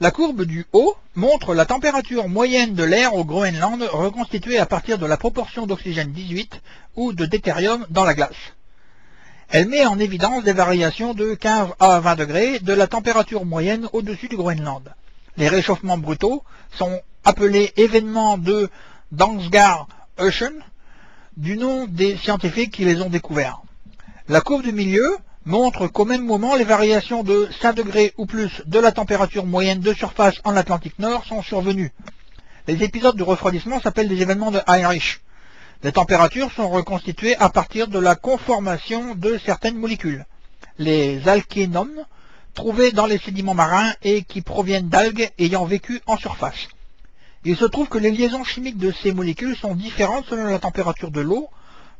La courbe du haut montre la température moyenne de l'air au Groenland reconstituée à partir de la proportion d'oxygène 18 ou de deutérium dans la glace. Elle met en évidence des variations de 15 à 20 degrés de la température moyenne au-dessus du Groenland. Les réchauffements brutaux sont appelés événements de Dangsgaard-Ocean, du nom des scientifiques qui les ont découverts. La courbe du milieu montre qu'au même moment, les variations de 5 degrés ou plus de la température moyenne de surface en Atlantique Nord sont survenues. Les épisodes de refroidissement s'appellent des événements de Irish. Les températures sont reconstituées à partir de la conformation de certaines molécules, les alkénomes, trouvés dans les sédiments marins et qui proviennent d'algues ayant vécu en surface. Il se trouve que les liaisons chimiques de ces molécules sont différentes selon la température de l'eau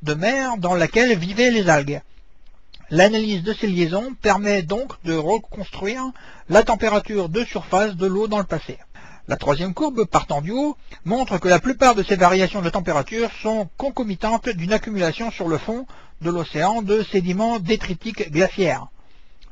de mer dans laquelle vivaient les algues. L'analyse de ces liaisons permet donc de reconstruire la température de surface de l'eau dans le passé. La troisième courbe, partant du haut, montre que la plupart de ces variations de température sont concomitantes d'une accumulation sur le fond de l'océan de sédiments détritiques glaciaires,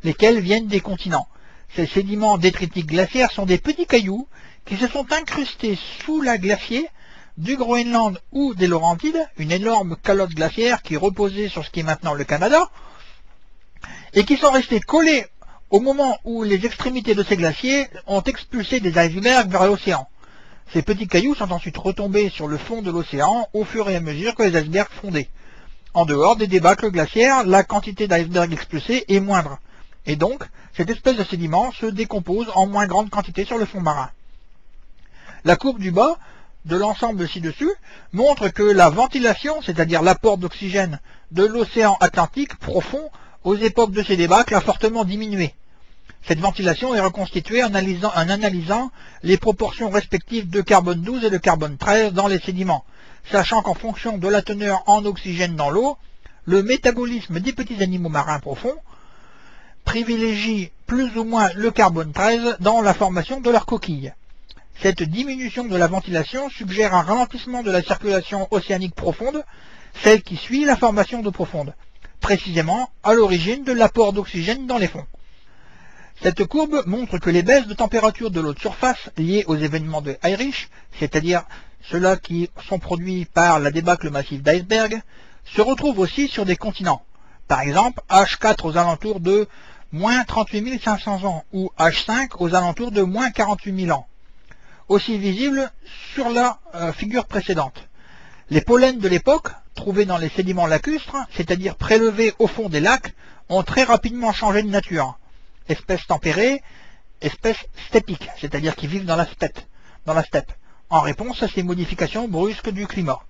lesquels viennent des continents. Ces sédiments détritiques glaciaires sont des petits cailloux qui se sont incrustés sous la glacier du Groenland ou des Laurentides, une énorme calotte glaciaire qui reposait sur ce qui est maintenant le Canada, et qui sont restés collés au moment où les extrémités de ces glaciers ont expulsé des icebergs vers l'océan. Ces petits cailloux sont ensuite retombés sur le fond de l'océan au fur et à mesure que les icebergs fondaient. En dehors des débâcles glaciaires, la quantité d'icebergs expulsés est moindre, et donc cette espèce de sédiment se décompose en moins grande quantité sur le fond marin. La courbe du bas de l'ensemble ci-dessus montre que la ventilation, c'est-à-dire l'apport d'oxygène de l'océan Atlantique profond aux époques de ces débâcles a fortement diminué. Cette ventilation est reconstituée en analysant les proportions respectives de carbone 12 et de carbone 13 dans les sédiments, sachant qu'en fonction de la teneur en oxygène dans l'eau, le métabolisme des petits animaux marins profonds privilégie plus ou moins le carbone 13 dans la formation de leurs coquilles. Cette diminution de la ventilation suggère un ralentissement de la circulation océanique profonde, celle qui suit la formation d'eau profonde, précisément à l'origine de l'apport d'oxygène dans les fonds. Cette courbe montre que les baisses de température de l'eau de surface liées aux événements de Irish, c'est-à-dire ceux-là qui sont produits par la débâcle massive d'iceberg, se retrouvent aussi sur des continents. Par exemple, H4 aux alentours de moins 38 500 ans ou H5 aux alentours de moins 48 000 ans. Aussi visible sur la figure précédente. Les pollens de l'époque, trouvés dans les sédiments lacustres, c'est-à-dire prélevés au fond des lacs, ont très rapidement changé de nature. Espèces tempérées, espèces steppiques, c'est-à-dire qui vivent dans la steppe, en réponse à ces modifications brusques du climat.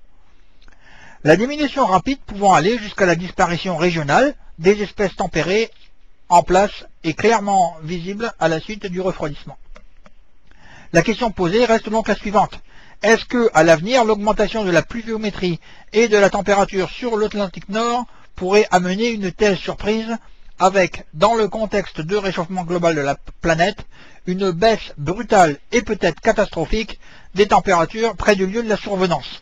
La diminution rapide pouvant aller jusqu'à la disparition régionale des espèces tempérées en place est clairement visible à la suite du refroidissement. La question posée reste donc la suivante. Est-ce que, à l'avenir, l'augmentation de la pluviométrie et de la température sur l'Atlantique Nord pourrait amener une telle surprise avec, dans le contexte de réchauffement global de la planète, une baisse brutale et peut-être catastrophique des températures près du lieu de la survenance?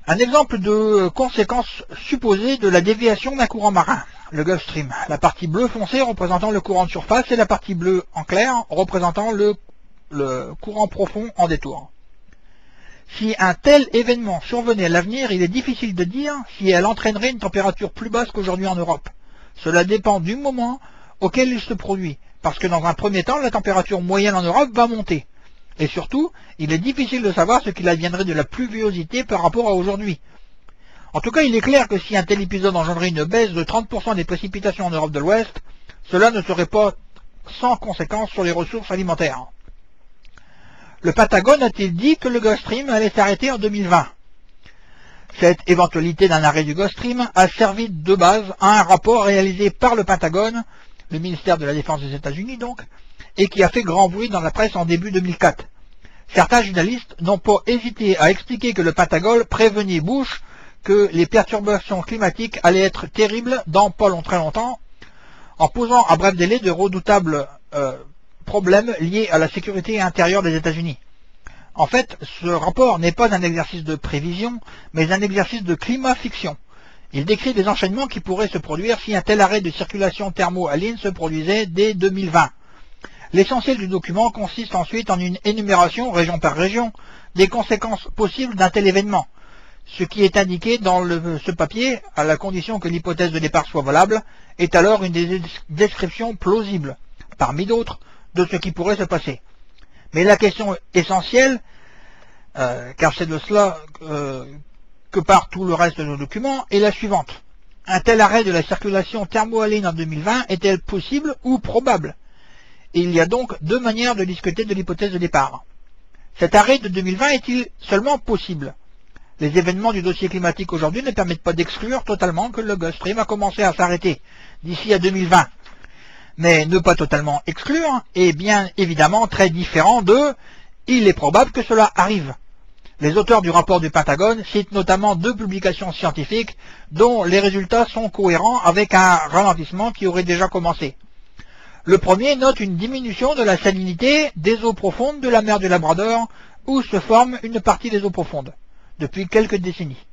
Un exemple de conséquence supposée de la déviation d'un courant marin, le Gulf Stream. La partie bleue foncée représentant le courant de surface et la partie bleue en clair représentant le courant profond en détour. Si un tel événement survenait à l'avenir, il est difficile de dire si elle entraînerait une température plus basse qu'aujourd'hui en Europe. Cela dépend du moment auquel il se produit, parce que dans un premier temps, la température moyenne en Europe va monter. Et surtout, il est difficile de savoir ce qu'il adviendrait de la pluviosité par rapport à aujourd'hui. En tout cas, il est clair que si un tel épisode engendrait une baisse de 30% des précipitations en Europe de l'Ouest, cela ne serait pas sans conséquence sur les ressources alimentaires. Le Pentagone a-t-il dit que le Gulf Stream allait s'arrêter en 2020? Cette éventualité d'un arrêt du Gulf Stream a servi de base à un rapport réalisé par le Pentagone, le ministère de la Défense des États-Unis donc, et qui a fait grand bruit dans la presse en début 2004. Certains journalistes n'ont pas hésité à expliquer que le Pentagone prévenait Bush que les perturbations climatiques allaient être terribles dans pas très longtemps, en posant à bref délai de redoutables problèmes liés à la sécurité intérieure des États-Unis. En fait, ce rapport n'est pas un exercice de prévision, mais un exercice de climat-fiction. Il décrit des enchaînements qui pourraient se produire si un tel arrêt de circulation thermo-haline se produisait dès 2020. L'essentiel du document consiste ensuite en une énumération, région par région, des conséquences possibles d'un tel événement. Ce qui est indiqué dans ce papier, à la condition que l'hypothèse de départ soit valable, est alors une description plausible, parmi d'autres, de ce qui pourrait se passer. Mais la question essentielle, car c'est de cela que part tout le reste de nos documents, est la suivante. Un tel arrêt de la circulation thermohaline en 2020 est-elle possible ou probable? Et il y a donc deux manières de discuter de l'hypothèse de départ. Cet arrêt de 2020 est-il seulement possible? Les événements du dossier climatique aujourd'hui ne permettent pas d'exclure totalement que le Gulf Stream a commencé à s'arrêter d'ici à 2020. Mais ne pas totalement exclure est bien évidemment très différent de « il est probable que cela arrive ». Les auteurs du rapport du Pentagone citent notamment deux publications scientifiques dont les résultats sont cohérents avec un ralentissement qui aurait déjà commencé. Le premier note une diminution de la salinité des eaux profondes de la mer du Labrador où se forme une partie des eaux profondes depuis quelques décennies.